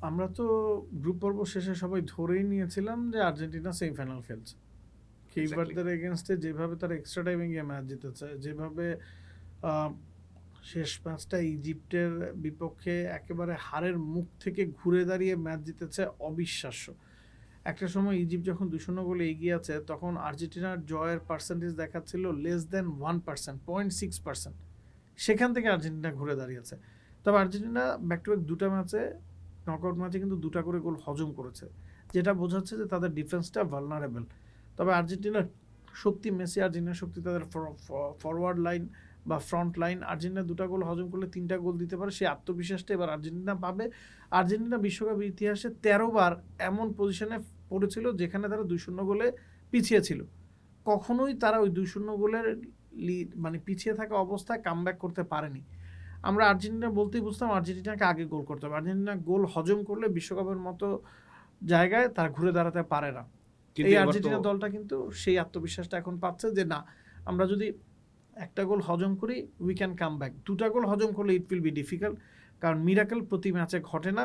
আমরা তো গ্রুপ পর্ব শেষে সবাই ধরেই নিয়েছিলাম যে আর্জেন্টিনা সেমিফাইনাল খেলছে। কেইবারদের এগেনস্টে যেভাবে তারা এক্সট্রা টাইমে গিয়ে ম্যাচ জিতেছে, যেভাবে আহ, শেষ ম্যাচটা ইজিপ্টের বিপক্ষে একেবারে হারের মুখ থেকে ঘুরে দাঁড়িয়ে ম্যাচ জিতেছে, অবিশ্বাস্য। একটা সময় ইজিপ্ট যখন 2-0 গোলে এগিয়ে আছে, তখন আর্জেন্টিনার জয়ের পার্সেন্টেজ দেখাচ্ছিল <1%, 0.6%। সেখান থেকে আর্জেন্টিনা ঘুরে দাঁড়িয়েছে। তবে আর্জেন্টিনা ব্যাক টু ব্যাক দুটা ম্যাচে, নকআউট ম্যাচে কিন্তু দুটা করে গোল হজম করেছে, যেটা বোঝাচ্ছে যে তাদের ডিফেন্সটা ভালনারেবল। তবে আর্জেন্টিনার শক্তি, মেসি আর্জেন্টিনার শক্তি তাদের ফরওয়ার্ড লাইন বা ফ্রন্ট লাইন। আর্জেন্টিনা দুটা গোল হজম করলে 3টা গোল দিতে পারে, সেই আত্মবিশ্বাসটা এবার আর্জেন্টিনা পাবে। আর্জেন্টিনা বিশ্বকাপের ইতিহাসে 13 বার এমন পজিশনে পড়েছিল যেখানে তারা 2-0 গোলে পিছিয়ে ছিল। কখনোই তারা ওই 2-0 গোলের মানে পিছিয়ে থাকা অবস্থায় কামব্যাক করতে পারেনি। আমরা আর্জেন্টিনা বলতেই বুঝতাম আর্জেন্টিনাকে আগে গোল করতে হবে। আর্জেন্টিনা গোল হজম করলে বিশ্বকাপের মতো জায়গায় তারা ঘুরে দাঁড়াতে পারে না। এই আর্জেন্টিনা দলটা কিন্তু সেই আত্মবিশ্বাসটা এখন পাচ্ছে যে না, আমরা যদি একটা গোল হজম করি উই ক্যান কাম ব্যাক। দুটা গোল হজম করলে ইট উইল বি ডিফিকাল্ট, কারণ মিরাকেল প্রতি ম্যাচে ঘটে না।